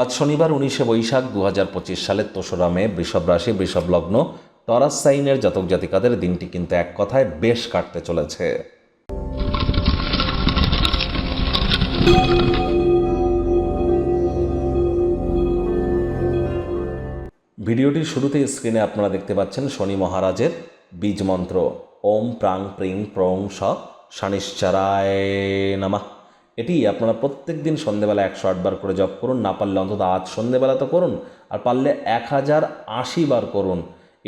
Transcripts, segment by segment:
আজ শনিবার 19শে বৈশাখ 2025 সালের 3রা মে, বৃষভ রাশি, বৃষভ লগ্ন, টরাস সাইনের জাতক জাতিকাদের দিনটি কিন্তু এক কথায় বেশ কাটতে চলেছে। ভিডিওটির শুরুতে স্ক্রিনে আপনারা দেখতে পাচ্ছেন শনি মহারাজের বীজ মন্ত্র ওম প্রাং প্রিং প্রং স শনিশ্চরায় নমঃ। এটি আপনারা প্রত্যেক দিন সন্ধ্যেবেলা 108 বার করে জপ করুন। না পারলে অন্তত আজ সন্ধ্যেবেলা তো করুন, আর পারলে 1080 বার করুন।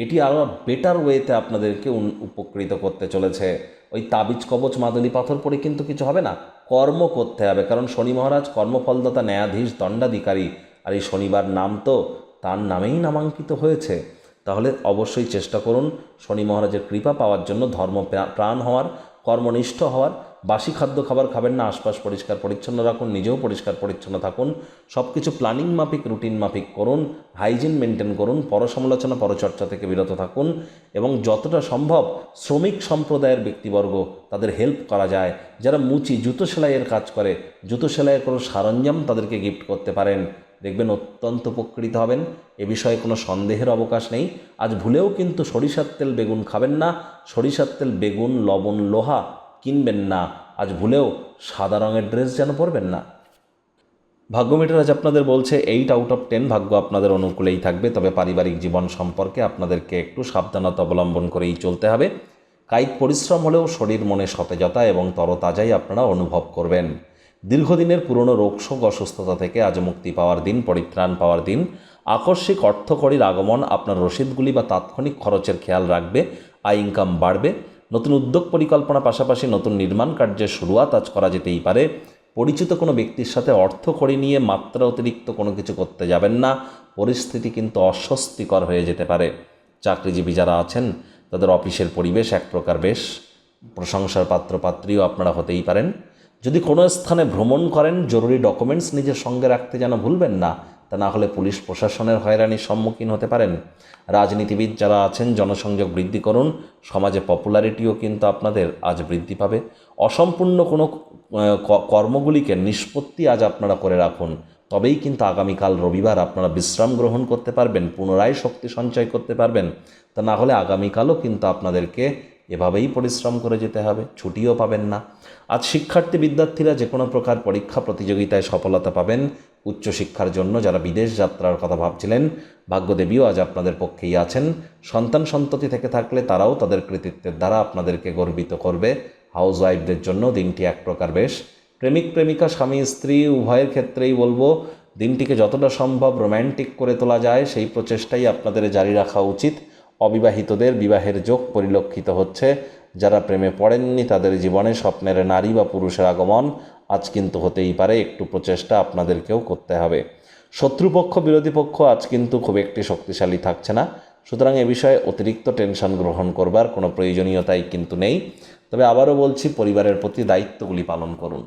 এটি আরও বেটার ওয়েতে আপনাদেরকে উপকৃত করতে চলেছে। ওই তাবিজ কবচ মাদুলি পাথর পরে কিন্তু কিছু হবে না, কর্ম করতে হবে। কারণ শনি মহারাজ কর্মফলদাতা, ন্যায়াধীশ, দণ্ডাধিকারী, আর এই শনিবার নাম তো তার নামেই নামাঙ্কিত হয়েছে। তাহলে অবশ্যই চেষ্টা করুন শনি মহারাজের কৃপা পাওয়ার জন্য, ধর্মপ্রাণ হওয়ার, কর্মনিষ্ঠ হওয়ার। বাসি খাদ্য খাবার খাবেন না, আশপাশ পরিষ্কার পরিচ্ছন্ন রাখুন, নিজেও পরিষ্কার পরিচ্ছন্ন থাকুন, সব কিছু প্ল্যানিং মাফিক, রুটিন মাফিক করুন, হাইজিন মেনটেন করুন, পরসমালোচনা পরচর্চা থেকে বিরত থাকুন, এবং যতটা সম্ভব শ্রমিক সম্প্রদায়ের ব্যক্তিবর্গ, তাদের হেল্প করা যায়। যারা মুচি, জুতো সেলাইয়ের কাজ করে, জুতো সেলাইয়ের কোনো সরঞ্জাম তাদেরকে গিফট করতে পারেন, দেখবেন অত্যন্ত উপকৃত হবেন। এ বিষয়ে কোনো সন্দেহের অবকাশ নেই। আজ ভুলেও কিন্তু সরিষার তেল বেগুন খাবেন না, সরিষার তেল বেগুন লবণ লোহা কিনবেন না। আজ ভুলেও সাদা রঙের ড্রেস যেন পরবেন না। ভাগ্যমিটার আজ আপনাদের বলছে 8/10 ভাগ্য আপনাদের অনুকূলেই থাকবে। তবে পারিবারিক জীবন সম্পর্কে আপনাদেরকে একটু সাবধানতা অবলম্বন করেই চলতে হবে। কায়িক পরিশ্রম হলেও শরীর মনে সতেজতা এবং তরতাজাই আপনারা অনুভব করবেন। দীর্ঘদিনের পুরনো রোগশোক, অসুস্থতা থেকে আজ মুক্তি পাওয়ার দিন, পরিত্রাণ পাওয়ার দিন। আকস্মিক অর্থকড়ির আগমন আপনার রসিদগুলি বা তাৎক্ষণিক খরচের খেয়াল রাখবে। আয় ইনকাম বাড়বে। নতুন উদ্যোগ পরিকল্পনা, পাশাপাশি নতুন নির্মাণ কার্যের শুরুয়াত আজ করা যেতেই পারে। পরিচিত কোনো ব্যক্তির সাথে অর্থকড়ি নিয়ে মাত্রা অতিরিক্ত কোনো কিছু করতে যাবেন না, পরিস্থিতি কিন্তু অস্বস্তিকর হয়ে যেতে পারে। চাকরিজীবী যারা আছেন তাদের অফিসের পরিবেশ এক প্রকার বেশ প্রশংসার পাত্রপাত্রীও আপনারা হতেই পারেন। যদি কোনো স্থানে ভ্রমণ করেন, জরুরি ডকুমেন্টস নিজের সঙ্গে রাখতে যেন ভুলবেন না, তা না হলে পুলিশ প্রশাসনের হয়রানির সম্মুখীন হতে পারেন। রাজনীতিবিদ যারা আছেন জনসংযোগ বৃদ্ধি করুন, সমাজে পপুলারিটিও কিন্তু আপনাদের আজ বৃদ্ধি পাবে। অসম্পূর্ণ কোনো কর্মগুলিকে নিষ্পত্তি আজ আপনারা করে রাখুন, তবেই কিন্তু আগামীকাল রবিবার আপনারা বিশ্রাম গ্রহণ করতে পারবেন, পুনরায় শক্তি সঞ্চয় করতে পারবেন। তা না হলে আগামীকালও কিন্তু আপনাদেরকে এভাবেই পরিশ্রম করে যেতে হবে, ছুটিও পাবেন না। আজ শিক্ষার্থী বিদ্যার্থীরা যে কোনো প্রকার পরীক্ষা প্রতিযোগিতায় সফলতা পাবেন। উচ্চশিক্ষার জন্য যারা বিদেশ যাত্রার কথা ভাবছিলেন, ভাগ্যদেবীও আজ আপনাদের পক্ষেই আছেন। সন্তান সন্ততি থেকে থাকলে তারাও তাদের কৃতিত্বের দ্বারা আপনাদেরকে গর্বিত করবে। হাউস ওয়াইফদের জন্য দিনটি এক প্রকার বেশ। প্রেমিক প্রেমিকা, স্বামী স্ত্রী উভয়ের ক্ষেত্রেই বলবো দিনটিকে যতটা সম্ভব রোম্যান্টিক করে তোলা যায় সেই প্রচেষ্টাই আপনাদের জারি রাখা উচিত। অবিবাহিতদের বিবাহের যোগ পরিলক্ষিত হচ্ছে। যারা প্রেমে পড়েননি তাদের জীবনে স্বপ্নের নারী বা পুরুষের আগমন আজ কিন্তু হতেই পারে। একটু প্রচেষ্টা আপনাদেরকেও করতে হবে। শত্রুপক্ষ, বিরোধী পক্ষ আজ কিন্তু খুব একটি শক্তিশালী থাকছে না। সুতরাং এ বিষয়ে অতিরিক্ত টেনশন গ্রহণ করবার কোনো প্রয়োজনীয়তাই কিন্তু নেই। তবে আবারও বলছি, পরিবারের প্রতি দায়িত্বগুলি পালন করুন।